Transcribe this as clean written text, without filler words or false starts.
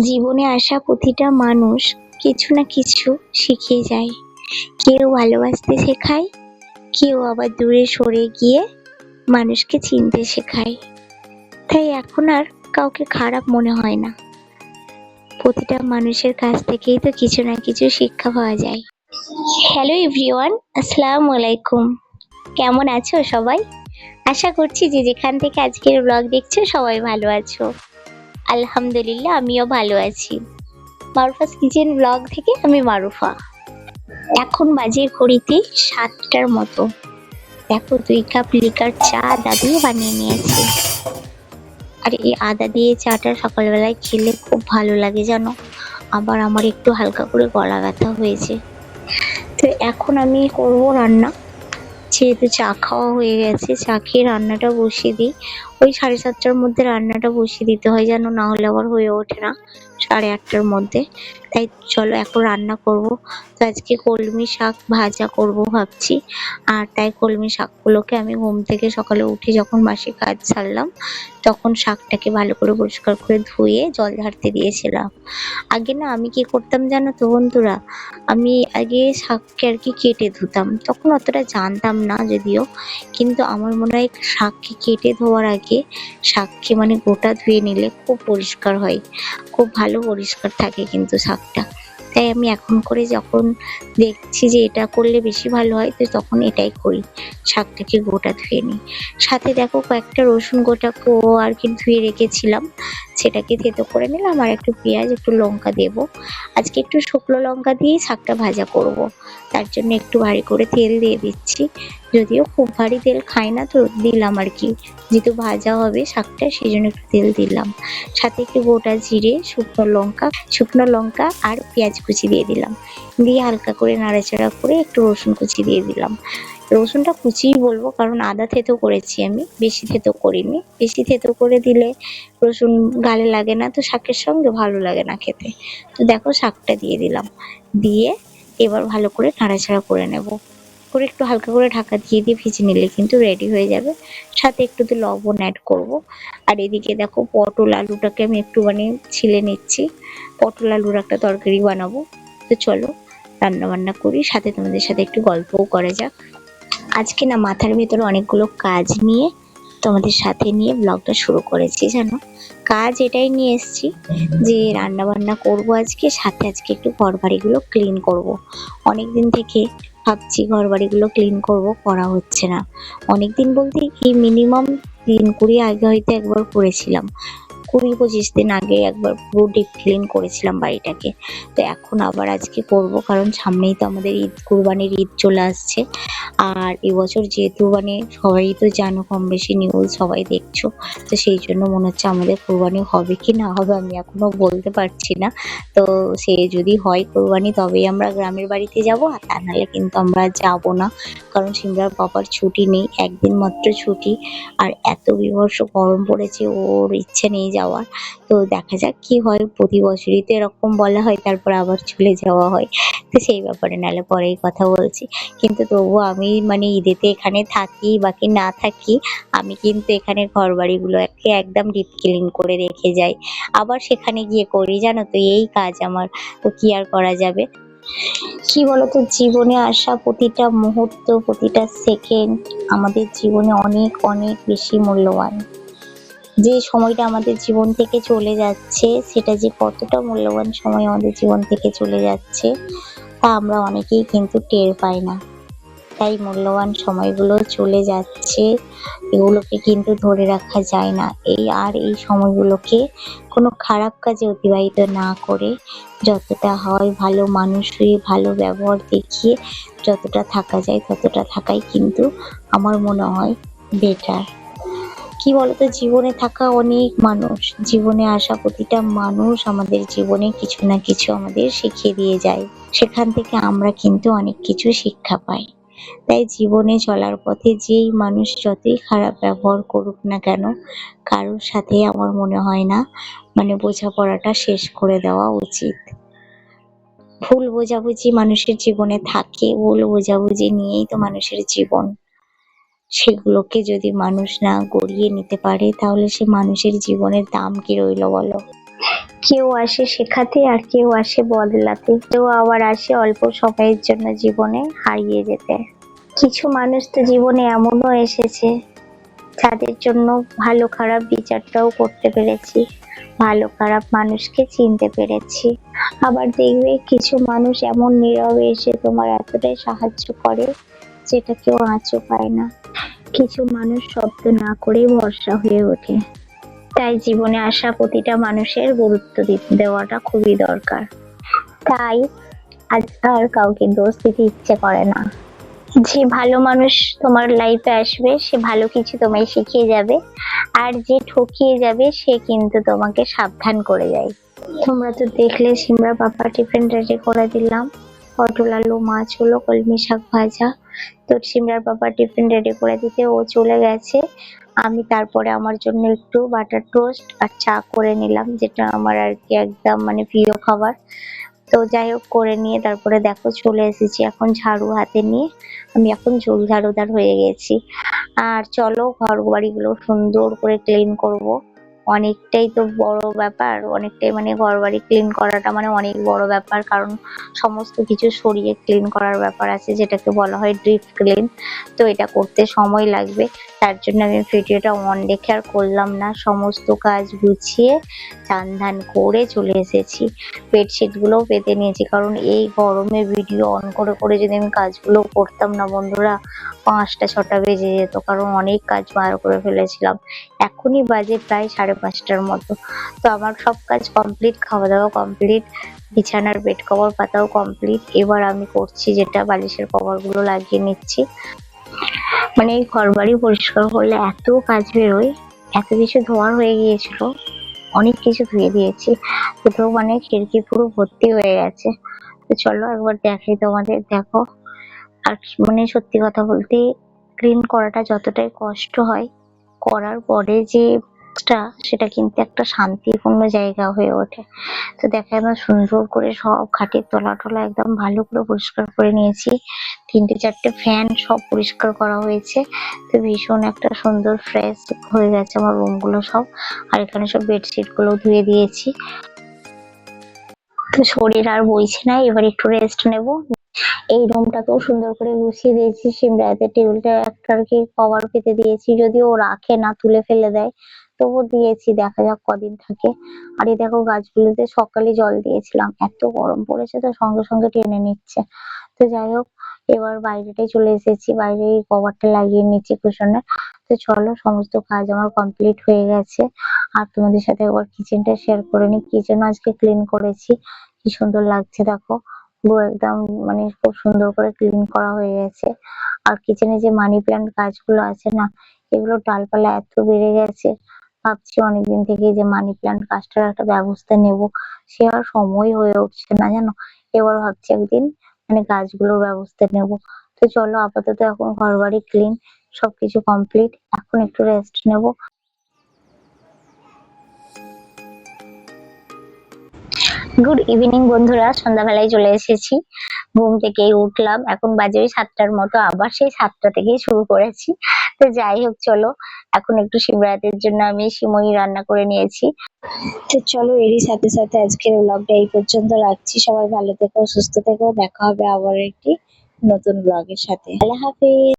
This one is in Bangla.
জীবনে আসা প্রতিটা মানুষ কিছু না কিছু শিখে যায়। কেউ ভালোবাসতে শেখায়, কেউ আবার দূরে সরে গিয়ে মানুষকে চিনতে শেখায়। তাই এখন আর কাউকে খারাপ মনে হয় না। প্রতিটা মানুষের কাছ থেকেই তো কিছু না কিছু শিক্ষা পাওয়া যায়। হ্যালো এভরিওয়ান, আসসালামু আলাইকুম। কেমন আছো সবাই? আশা করছি যে যেখান থেকে আজকের ব্লগ দেখছো সবাই ভালো আছো। আলহামদুলিল্লাহ, আমিও ভালো আছি। মারুফাস কিচেন ব্লগ থেকে আমি মারুফা। এখন বাজে ঘড়িতে 7টার মতো। দেখো 2 কাপ লিকার চা আদা দিয়ে বানিয়ে নিয়েছি। আর এই আদা দিয়ে চাটা সকালবেলায় খেলে খুব ভালো লাগে জানো। আবার আমার একটু হালকা করে গলা ব্যথা হয়েছে। তো এখন আমি করব রান্না। যেহেতু চা খাওয়া হয়ে গেছে, চা খেয়ে রান্নাটা বসিয়ে দিই। ওই 7:30টার মধ্যে রান্নাটা বসিয়ে দিতে হয় জানো, না হলে আবার হয়ে ওঠে না 8:30টার মধ্যে। তাই চলো এখন রান্না করব। তো আজকে কলমি শাক ভাজা করব ভাবছি। আর তাই কলমি শাকগুলোকে আমি ঘুম থেকে সকালে উঠে যখন বাসি কাজ সারলাম, তখন শাকটাকে ভালো করে পরিষ্কার করে ধুয়ে জল ঝাড়তে দিয়েছিলাম। আগে না আমি কি করতাম জানো তো বন্ধুরা, আমি আগে শাককে আর কি কেটে ধুতাম, তখন অতটা জানতাম না যদিও। কিন্তু আমার মনে হয় শাককে কেটে ধোয়ার আগে শাককে মানে গোটা ধুয়ে নিলে খুব পরিষ্কার হয়, খুব ভালো পরিষ্কার থাকে কিন্তু শাকটা। তাই আমি এখন করে যখন দেখছি যে এটা করলে বেশি ভালো হয়, তো তখন এটাই করি, শাকটাকে গোটা ধুয়ে নিই। সাথে দেখো কয়েকটা রসুন গোটাকেও আর কি ধুয়ে রেখেছিলাম, সেটাকে থেতো করে নিলাম। আর একটু পেঁয়াজ একটু লঙ্কা দেবো। আজকে একটু শুকনো লঙ্কা দিয়ে শাকটা ভাজা করব। তার জন্য একটু ভারী করে তেল দিয়ে দিচ্ছি, যদিও খুব ভারী তেল খাই না, তো দিলাম আর কি, যেহেতু ভাজা হবে শাকটা সেই জন্য একটু তেল দিলাম। সাথে একটু গোটা জিরে, শুকনো লঙ্কা আর পেঁয়াজ কুচি দিয়ে দিলাম। দিয়ে হালকা করে নাড়াচাড়া করে একটু রসুন কুচি দিয়ে দিলাম। রসুনটা কুচিই বলবো, কারণ আদা থেতো করেছি আমি, বেশি থেতো করিনি। বেশি থেতো করে দিলে রসুন গালে লাগে না, তো শাকের সঙ্গে ভালো লাগে না খেতে। তো দেখো শাকটা দিয়ে দিলাম, দিয়ে এবার ভালো করে নাড়াচাড়া করে নেব। করে একটু হালকা করে ঢাকা দিয়ে ভেজে নিলে কিন্তু রেডি হয়ে যাবে। সাথে একটু তো লবণ অ্যাড করব। আর এদিকে দেখো পটল আলুটাকে আমি একটুখানি ছিলে নিচ্ছি। পটল আলুর একটা তরকারি বানাবো। তো চলো রান্না বান্না করি, সাথে তোমাদের সাথে একটু গল্পও করা যাক। আজকে না মাথার ভেতরে অনেকগুলো কাজ নিয়ে তোমাদের সাথে নিয়ে ব্লগটা শুরু করেছি জানো। কাজ এটাই নিয়ে এসেছি যে রান্না বান্না করব আজকে, সাথে আজকে একটু ঘর বাড়িগুলো ক্লিন করব। অনেকদিন থেকে ভাবছি ঘর বাড়িগুলো ক্লিন করব, করা হচ্ছে না। অনেকদিন বলতে এই মিনিমাম 3-20 আগে হয়তো একবার করেছিলাম, 20-25 দিন আগে একবার পুরো ডিপ ক্লিন করেছিলাম বাড়িটাকে। তো এখন আবার আজকে করব, কারণ সামনেই তো আমাদের ঈদ, কুরবানির ঈদ চলে আসছে। আর এবছর যেহেতু মানে সবাই তো জানো, কম বেশি নিউজ সবাই দেখছো, তো সেই জন্য মনে হচ্ছে আমাদের কোরবানি হবে কি না হবে আমি এখনো বলতে পারছি না। তো সে যদি হয় কোরবানি তবেই আমরা গ্রামের বাড়িতে যাব, আর তা নাহলে কিন্তু আমরা যাব না। কারণ সিমরার বাবার ছুটি নেই, একদিন মাত্র ছুটি। আর এত বীভৎস গরম পড়েছে, ওর ইচ্ছে নেই যাওয়ার। তো দেখা যাক কি হয়, প্রতি বছরই তো এরকম বলা হয়, তারপর আবার চলে যাওয়া হয়। তো সেই ব্যাপারে নাহলে পরেই কথা বলছি। কিন্তু তবুও আমি মানে ঈদেতে এখানে থাকি বা কি না থাকি, আমি কিন্তু এখানে ঘর বাড়িগুলোকে একদম ডিপ ক্লিন করে রেখে যাই, আবার সেখানে গিয়ে করি জানো তো, এই কাজ আমার। তো কি আর করা যাবে। কি বলতো, জীবনে আসা প্রতিটা মুহূর্ত, প্রতিটা সেকেন্ড আমাদের জীবনে অনেক অনেক বেশি মূল্যবান। যে সময়টা আমাদের জীবন থেকে চলে যাচ্ছে, সেটা যে কতটা মূল্যবান সময় আমাদের জীবন থেকে চলে যাচ্ছে, তা আমরা অনেকেই কিন্তু টের পাই না। তাই মূল্যবান সময়গুলো চলে যাচ্ছে, এগুলোকে কিন্তু ধরে রাখা যায় না। এই সময়গুলোকে কোনো খারাপ কাজে অতিবাহিত না করে যতটা হয় ভালো মানুষ হয়ে, ভালো ব্যবহার দেখিয়ে যতটা থাকা যায় ততটা থাকাই কিন্তু আমার মনে হয় বেটার। কি বলতো, জীবনে থাকা অনেক মানুষ, জীবনে আসা প্রতিটা মানুষ আমাদের জীবনে কিছু না কিছু আমাদের শিখিয়ে দিয়ে যায়। সেখান থেকে আমরা কিন্তু অনেক কিছু শিক্ষা পাই। তাই জীবনে চলার পথে যেই মানুষ যতই খারাপ ব্যবহার করুক না কেন, কারোর সাথে আমার মনে হয় না মানে বোঝাপড়াটা শেষ করে দেওয়া উচিত। ভুল বোঝাবুঝি মানুষের জীবনে থাকে, ভুল বোঝাবুঝি নিয়েই তো মানুষের জীবন। সেগুলোকে যদি মানুষ না গড়িয়ে নিতে পারে, তাহলে সে মানুষের জীবনের দাম কি রইলো বলো। কেউ আসে শেখাতে আর কেউ আসে বদলাতে, কেউ আবার আসে অল্প সময়ের জন্য জীবনে হারিয়ে যেতে। কিছু মানুষ তো জীবনে এমনও এসেছে যাদের জন্য ভালো খারাপ বিচারটাও করতে পেরেছি, ভালো খারাপ মানুষকে চিনতে পেরেছি। আবার দেখবে কিছু মানুষ এমন নীরবে এসে তোমার এতটাই সাহায্য করে যেটা কেউ আঁচও পায় না। কিছু মানুষ শব্দ না করেই ভরসা হয়ে ওঠে। তাই জীবনে আসা প্রতিটা মানুষের গুরুত্ব দেওয়াটা খুবই দরকার। তাই আজ আর কাউকে দোষ দিতে ইচ্ছে করে না। যে ভালো মানুষ তোমার লাইফে আসবে সে ভালো কিছু তোমায় শিখিয়ে যাবে, আর যে ঠকিয়ে যাবে সে কিন্তু তোমাকে সাবধান করে যায়। তোমরা তো দেখলে সিমরা পাপা টিফিন রেডি করে দিলাম, পটল আলু মাছ হলো, কলমি শাক ভাজা। তো সিমরার পাপা টিফিন রেডি করে দিতে ও চলে গেছে। আমি তারপরে আমার জন্য একটু বাটার টোস্ট আর চা করে নিলাম, যেটা আমার আর কি একদম মানে প্রিয় খাবার। তো যাই হোক করে নিয়ে তারপরে দেখো চলে এসেছি এখন ঝাড়ু হাতে নিয়ে। আমি এখন ঝোল ঝাড়ুদার হয়ে গেছি। আর চলো ঘর বাড়িগুলো সুন্দর করে ক্লিন করব। অনেকটাই তো বড় ব্যাপার, অনেকটাই মানে ঘর বাড়ি ক্লিন করাটা মানে অনেক বড় ব্যাপার, কারণ সমস্ত কিছু সরিয়ে ক্লিন করার ব্যাপার আছে যেটাকে বলা হয় ডিপ ক্লিন। তো এটা করতে সময় লাগবে, তার জন্য আমি ভিডিওটা অন রেখে আর করলাম না। সমস্ত কাজ গুছিয়ে চান ধান করে চলে এসেছি, বেডশিট গুলোও পেতে নিয়েছি, কারণ এই গরমে ভিডিও অন করে করে যদি আমি কাজগুলো করতাম না বন্ধুরা, 5টা 6টা বেজে যেত, কারণ অনেক কাজ বার করে ফেলেছিলাম। এখনই বাজে প্রায় 5:30টার মতো। তো আমার সব কাজ কমপ্লিট, খাওয়া দাওয়া কমপ্লিট, বিছানার বেড কভার পাতাও কমপ্লিট। এবার আমি করছি যেটা, বালিশের কভার গুলো লাগিয়ে নিচ্ছি। মানে এই ঘর বাড়ি পরিষ্কার করলে এত কাজ বেরোয়, এত কিছু ধোয়ার হয়ে গিয়েছিল, অনেক কিছু ধুয়ে দিয়েছি। তো মানে খিড়কি পুরো ভর্তি হয়ে গেছে। তো চলো একবার দেখাই তোমাদের, দেখো। আর মানে সত্যি কথা বলতে ক্লিন করাটা যতটাই কষ্ট হয়, করার পরে যে সেটা কিন্তু একটা শান্তিপূর্ণ জায়গা হয়ে ওঠে। তো দেখো আমরা সুন্দর করে সব খাটের তলা টলা একদম ভালো করে পরিষ্কার করে নিয়েছি। 3টে 4টে ফ্যান সব পরিষ্কার করা হয়েছে। তো ভীষণ একটা সুন্দর ফ্রেশ হয়ে গেছে আমার রুম গুলো সব। আর এখানে সব বেডশিট গুলো ধুয়ে দিয়েছি। তো শরীর আর বইছে না, এবার একটু রেস্ট নেব। এই রুমটাকেও সুন্দর করে গুছিয়ে দিয়েছি। সিমরাতে টেবিলটা একটা আর কি কভার পেতে দিয়েছি, যদি ও রাখে না তুলে ফেলে দেয়, তবু দিয়েছি, দেখা যাক কদিন থাকে। আর এই দেখো গাছগুলোতে সকালে জল দিয়েছিলাম, এত গরম পড়েছে তো সঙ্গে সঙ্গে টেনে নিচ্ছে। তো যাই হোক এবার বাইরেটাই চলে এসেছি, বাইরে এই কভারটা লাগিয়ে নিচ্ছি কুশনের। তো চলো সমস্ত কাজ আমার কমপ্লিট হয়ে গেছে। আর তোমাদের সাথে একবার কিচেনটা শেয়ার করে নি। কিচেন আজকে ক্লিন করেছি, কি সুন্দর লাগছে দেখো, পুরো একদম মানে খুব সুন্দর করে ক্লিন করা হয়ে গেছে। আর কিচেনে যে মানি প্ল্যান্ট গাছগুলো আছে না, এগুলো ডালপালা এত বেড়ে গেছে, ভাবছি অনেকদিন থেকেই যে মানি প্ল্যান্ট গাছটার একটা ব্যবস্থা নেব, সে আর সময় হয়ে উঠছে না জানো। এবার ভাবছি একদিন মানে গাছগুলোর ব্যবস্থা নেব। তো চলো আপাতত এখন ঘর বাড়ি ক্লিন, সবকিছু কমপ্লিট, এখন একটু রেস্ট নেব। গুড ইভিনিং বন্ধুরা, সন্ধ্যাবেলায় চলে এসেছি, ঘুম থেকে উঠলাম, এখন বাজে ওই 7টার মতো, আবার সেই 7টা থেকেই শুরু করেছি। তো যাই হোক চলো, এখন একটু শিবরাতের জন্য আমি সিমই রান্না করে নিয়েছি। তো চলো এরই সাথে সাথে আজকের ব্লগটা এই পর্যন্ত রাখছি। সবাই ভালো থেকো, সুস্থ থেকো, দেখা হবে আবার একটি নতুন ব্লগের সাথে। আল্লাহ হাফিজ।